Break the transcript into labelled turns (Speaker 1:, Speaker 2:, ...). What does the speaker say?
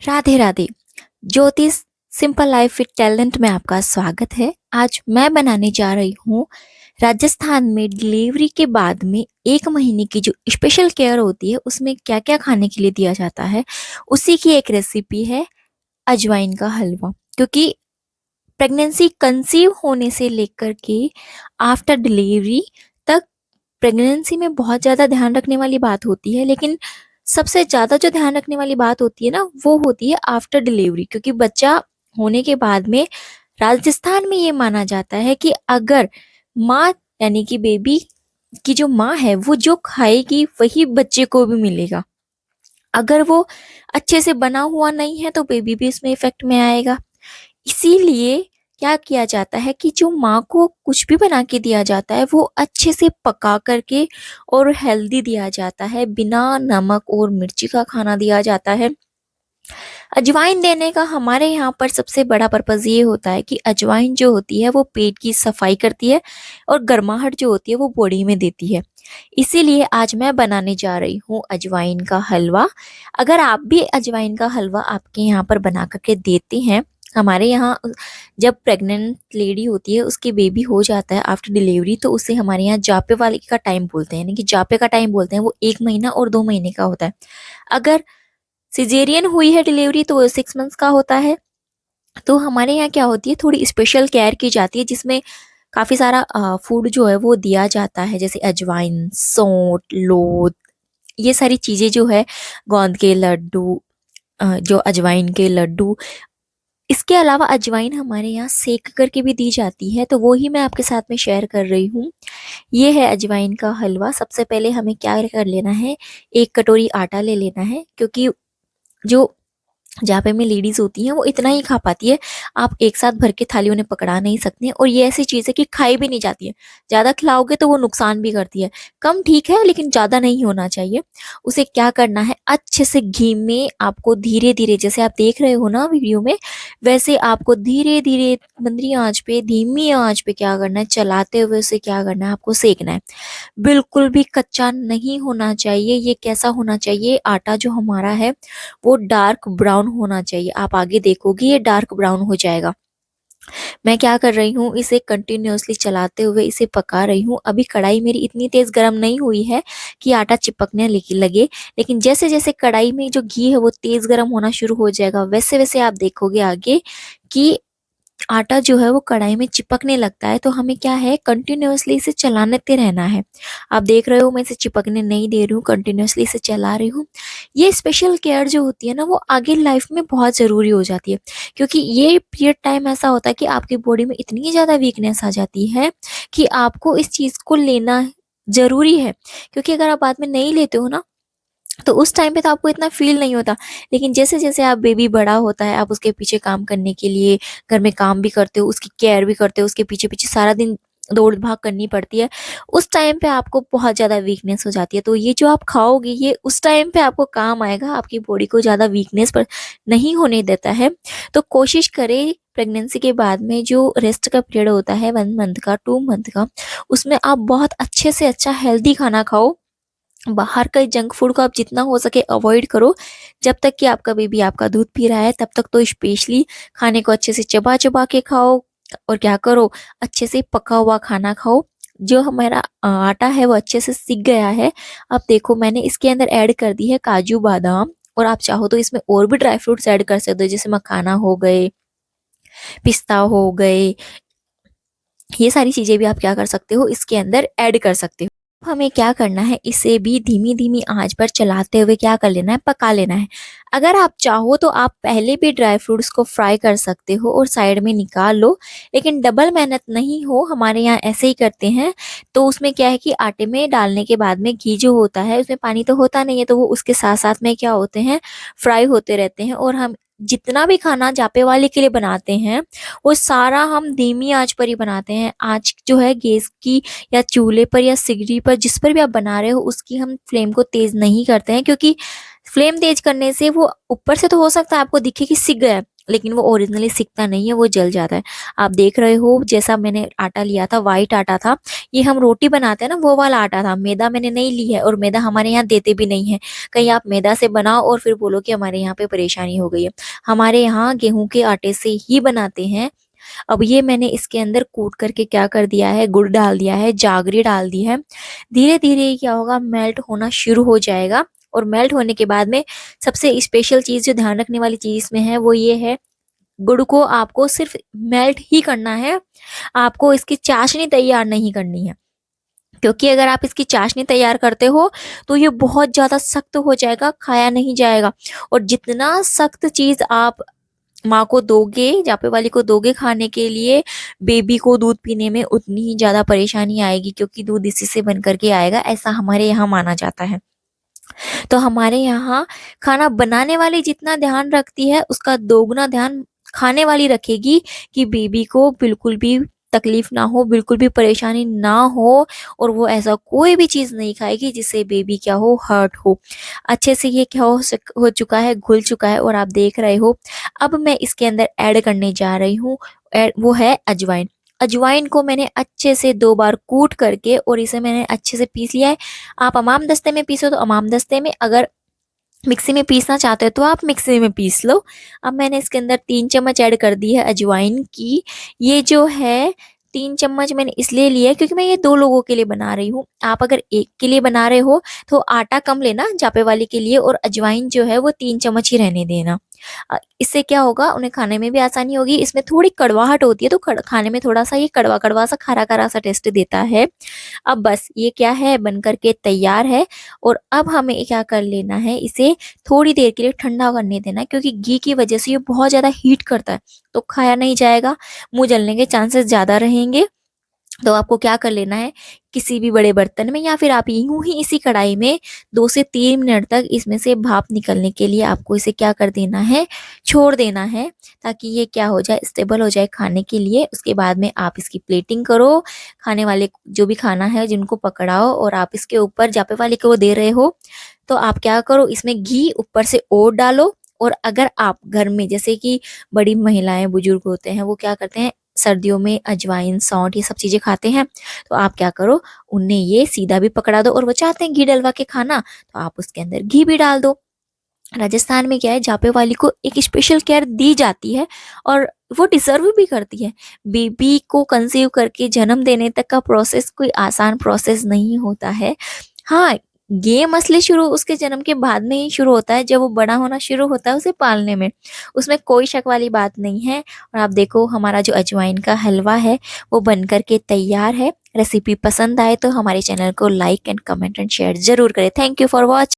Speaker 1: राधे राधे। ज्योतिष simple life with talent में आपका स्वागत है। आज मैं बनाने जा रही हूँ राजस्थान में डिलीवरी के बाद में 1 महीने की जो स्पेशल केयर होती है उसमें क्या क्या खाने के लिए दिया जाता है, उसी की एक रेसिपी है अजवाइन का हलवा। क्योंकि प्रेगनेंसी कंसीव होने से लेकर के आफ्टर डिलीवरी तक प्रेगनेंसी में बहुत ज़्यादा ध्यान रखने वाली बात होती है, लेकिन सबसे ज़्यादा जो ध्यान रखने वाली बात होती है ना, वो होती है आफ्टर डिलीवरी। क्योंकि बच्चा होने के बाद में राजस्थान में ये माना जाता है कि अगर माँ यानी कि बेबी की जो माँ है वो जो खाएगी वही बच्चे को भी मिलेगा। अगर वो अच्छे से बना हुआ नहीं है तो बेबी भी इसमें इफेक्ट में आएगा। इसीलिए क्या किया जाता है कि जो माँ को कुछ भी बना के दिया जाता है वो अच्छे से पका करके और हेल्दी दिया जाता है, बिना नमक और मिर्ची का खाना दिया जाता है। अजवाइन देने का हमारे यहाँ पर सबसे बड़ा पर्पज ये होता है कि अजवाइन जो होती है वो पेट की सफाई करती है और गर्माहट जो होती है वो बॉडी में देती है। इसीलिए आज मैं बनाने जा रही हूँ अजवाइन का हलवा। अगर आप भी अजवाइन का हलवा आपके यहाँ पर बना करके देते हैं, हमारे यहाँ जब प्रेग्नेंट लेडी होती है उसकी बेबी हो जाता है आफ्टर डिलीवरी, तो उसे हमारे यहाँ जापे वाले का टाइम बोलते हैं, यानी कि जापे का टाइम बोलते हैं। वो 1 महीना और 2 महीने का होता है। अगर सिजेरियन हुई है डिलीवरी तो वो 6 मंथ्स का होता है। तो हमारे यहाँ क्या होती है, थोड़ी स्पेशल केयर की जाती है जिसमें काफी सारा फूड जो है वो दिया जाता है, जैसे अजवाइन, सौंठ, लोध, ये सारी चीजें जो है, गोंद के लड्डू, जो अजवाइन के लड्डू। इसके अलावा अजवाइन हमारे यहाँ सेक करके भी दी जाती है, तो वो ही मैं आपके साथ में शेयर कर रही हूँ। ये है अजवाइन का हलवा। सबसे पहले हमें क्या कर लेना है, 1 कटोरी आटा ले लेना है। क्योंकि जो जापे में लेडीज होती हैं वो इतना ही खा पाती है, आप एक साथ भर के थाली उन्हें पकड़ा नहीं सकते हैं। और ये ऐसी चीज है कि खाई भी नहीं जाती है, ज्यादा खिलाओगे तो वो नुकसान भी करती है। कम ठीक है लेकिन ज्यादा नहीं होना चाहिए। उसे क्या करना है, अच्छे से घी में आपको धीरे धीरे, जैसे आप देख रहे हो ना वीडियो में, वैसे आपको धीरे धीरे मंदी आंच पे, धीमी आंच पे क्या करना है, चलाते हुए उसे क्या करना है, आपको सेकना है। बिल्कुल भी कच्चा नहीं होना चाहिए। ये कैसा होना चाहिए, आटा जो हमारा है वो डार्क ब्राउन होना चाहिए। आप आगे देखोगे ये डार्क ब्राउन हो जाएगा। मैं क्या कर रही हूँ, इसे कंटिन्यूअसली चलाते हुए इसे पका रही हूँ। अभी कढ़ाई मेरी इतनी तेज गर्म नहीं हुई है कि आटा चिपकने लगे, लेकिन जैसे जैसे कढ़ाई में जो घी है वो तेज गर्म होना शुरू हो जाएगा, वैसे वैसे आप देखोगे आगे कि आटा जो है वो कढ़ाई में चिपकने लगता है। तो हमें क्या है, कंटिन्यूअसली इसे चलाते रहना है। आप देख रहे हो मैं इसे चिपकने नहीं दे रही हूँ, कंटिन्यूअसली इसे चला रही हूँ। ये स्पेशल केयर जो होती है ना वो आगे लाइफ में बहुत ज़रूरी हो जाती है। क्योंकि ये पीरियड टाइम ऐसा होता है कि आपकी बॉडी में इतनी ज़्यादा वीकनेस आ जाती है कि आपको इस चीज़ को लेना ज़रूरी है। क्योंकि अगर आप बाद में नहीं लेते हो ना, तो उस टाइम पे तो आपको इतना फील नहीं होता। लेकिन जैसे जैसे आप बेबी बड़ा होता है, आप उसके पीछे काम करने के लिए घर में काम भी करते हो, उसकी केयर भी करते हो, उसके पीछे पीछे सारा दिन दौड़ भाग करनी पड़ती है। उस टाइम पे आपको बहुत ज़्यादा वीकनेस हो जाती है। तो ये जो आप खाओगे ये उस टाइम पे आपको काम आएगा, आपकी बॉडी को ज़्यादा वीकनेस पर नहीं होने देता है। तो कोशिश करें प्रेगनेंसी के बाद में जो रेस्ट का पीरियड होता है, 1 मंथ का, 2 मंथ का, उसमें आप बहुत अच्छे से अच्छा हेल्दी खाना खाओ। बाहर का जंक फूड को आप जितना हो सके अवॉइड करो। जब तक कि आपका बेबी आपका दूध पी रहा है तब तक तो स्पेशली खाने को अच्छे से चबा चबा के खाओ। और क्या करो, अच्छे से पका हुआ खाना खाओ। जो हमारा आटा है वो अच्छे से सिक गया है। अब देखो मैंने इसके अंदर ऐड कर दी है काजू बादाम, और आप चाहो तो इसमें और भी ड्राई फ्रूट्स ऐड कर सकते हो, जैसे मखाना हो गए, पिस्ता हो गए। ये सारी चीजें भी आप क्या कर सकते हो, इसके अंदर ऐड कर सकते हो। हमें क्या करना है, इसे भी धीमी धीमी आंच पर चलाते हुए क्या कर लेना है, पका लेना है। अगर आप चाहो तो आप पहले भी ड्राई फ्रूट्स को फ्राई कर सकते हो और साइड में निकाल लो, लेकिन डबल मेहनत नहीं हो, हमारे यहाँ ऐसे ही करते हैं। तो उसमें क्या है कि आटे में डालने के बाद में घी जो होता है उसमें पानी तो होता नहीं है, तो वो उसके साथ साथ में क्या होते हैं, फ्राई होते रहते हैं। और हम जितना भी खाना जापे वाले के लिए बनाते हैं वो सारा हम धीमी आंच पर ही बनाते हैं। आंच जो है गैस की या चूल्हे पर या सिगड़ी पर, जिस पर भी आप बना रहे हो, उसकी हम फ्लेम को तेज नहीं करते हैं। क्योंकि फ्लेम तेज करने से वो ऊपर से तो हो सकता है आपको दिखे कि सिक गया है, लेकिन वो ओरिजिनली सिकता नहीं है, वो जल जाता है। आप देख रहे हो जैसा मैंने आटा लिया था, वाइट आटा था। ये हम रोटी बनाते हैं ना, वो वाला आटा था। मैदा मैंने नहीं ली है, और मैदा हमारे यहाँ देते भी नहीं है। कहीं आप मैदा से बनाओ और फिर बोलो कि हमारे यहाँ पे परेशानी हो गई है। हमारे यहाँ गेहूं के आटे से ही बनाते हैं। अब ये मैंने इसके अंदर कूट करके क्या कर दिया है, गुड़ डाल दिया है, जागरी डाल दी है। धीरे धीरे क्या होगा, मेल्ट होना शुरू हो जाएगा। और मेल्ट होने के बाद में सबसे स्पेशल चीज जो ध्यान रखने वाली चीज में है, वो ये है, गुड़ को आपको सिर्फ मेल्ट ही करना है। आपको इसकी चाशनी तैयार नहीं करनी है, क्योंकि अगर आप इसकी चाशनी तैयार करते हो तो ये बहुत ज्यादा सख्त हो जाएगा, खाया नहीं जाएगा। और जितना सख्त चीज आप माँ को दोगे, जापे वाली को दोगे खाने के लिए, बेबी को दूध पीने में उतनी ही ज्यादा परेशानी आएगी, क्योंकि दूध इसी से बन करके आएगा, ऐसा हमारे यहाँ माना जाता है। तो हमारे यहाँ खाना बनाने वाली जितना ध्यान रखती है, उसका दोगुना ध्यान खाने वाली रखेगी, कि बेबी को बिल्कुल भी तकलीफ ना हो, बिल्कुल भी परेशानी ना हो, और वो ऐसा कोई भी चीज नहीं खाएगी जिससे बेबी क्या हो, हर्ट हो। अच्छे से ये क्या हो चुका है, घुल चुका है, और आप देख रहे हो। अब मैं इसके अंदर ऐड करने जा रही हूँ, वो है अजवाइन। अजवाइन को मैंने अच्छे से 2 बार कूट करके और इसे मैंने अच्छे से पीस लिया है। आप अमाम दस्ते में पीसो तो अमाम दस्ते में, अगर मिक्सी में पीसना चाहते हो तो आप मिक्सी में पीस लो। अब मैंने इसके अंदर 3 चम्मच ऐड कर दी है अजवाइन की। ये जो है 3 चम्मच मैंने इसलिए लिया है क्योंकि मैं ये 2 लोगों के लिए बना रही हूँ। आप अगर एक के लिए बना रहे हो तो आटा कम लेना जापे वाले के लिए, और अजवाइन जो है वो 3 चम्मच ही रहने देना। इससे क्या होगा, उन्हें खाने में भी आसानी होगी। इसमें थोड़ी कड़वाहट होती है, तो खाने में थोड़ा सा ये कड़वा कड़वा सा, खरा खरा सा टेस्ट देता है। अब बस ये क्या है, बन करके तैयार है। और अब हमें क्या कर लेना है, इसे थोड़ी देर के लिए ठंडा करने देना है, क्योंकि घी की वजह से ये बहुत ज्यादा हीट करता है, तो खाया नहीं जाएगा, मुंह जलने के चांसेस ज्यादा रहेंगे। तो आपको क्या कर लेना है, किसी भी बड़े बर्तन में, या फिर आप यूं ही इसी कढ़ाई में 2 से 3 मिनट तक इसमें से भाप निकलने के लिए आपको इसे क्या कर देना है, छोड़ देना है, ताकि ये क्या हो जाए, स्टेबल हो जाए खाने के लिए। उसके बाद में आप इसकी प्लेटिंग करो, खाने वाले जो भी खाना है जिनको पकड़ाओ, और आप इसके ऊपर जापे वाले को दे रहे हो तो आप क्या करो, इसमें घी ऊपर से और डालो। और अगर आप घर में जैसे कि बड़ी महिलाएं बुजुर्ग होते हैं, वो क्या करते हैं, सर्दियों में अजवाइन सौंठ ये सब चीजें खाते हैं, तो आप क्या करो, उन्हें ये सीधा भी पकड़ा दो। और वो चाहते हैं घी डलवा के खाना, तो आप उसके अंदर घी भी डाल दो। राजस्थान में क्या है, जापे वाली को एक स्पेशल केयर दी जाती है, और वो डिजर्व भी करती है। बेबी को कंसीव करके जन्म देने तक का प्रोसेस कोई आसान प्रोसेस नहीं होता है। हाँ, ये मसले शुरू उसके जन्म के बाद में ही शुरू होता है, जब वो बड़ा होना शुरू होता है उसे पालने में। उसमें कोई शक वाली बात नहीं है। और आप देखो, हमारा जो अजवाइन का हलवा है वो बन करके तैयार है। रेसिपी पसंद आए तो हमारे चैनल को like and comment and share जरूर करें। Thank you for watching.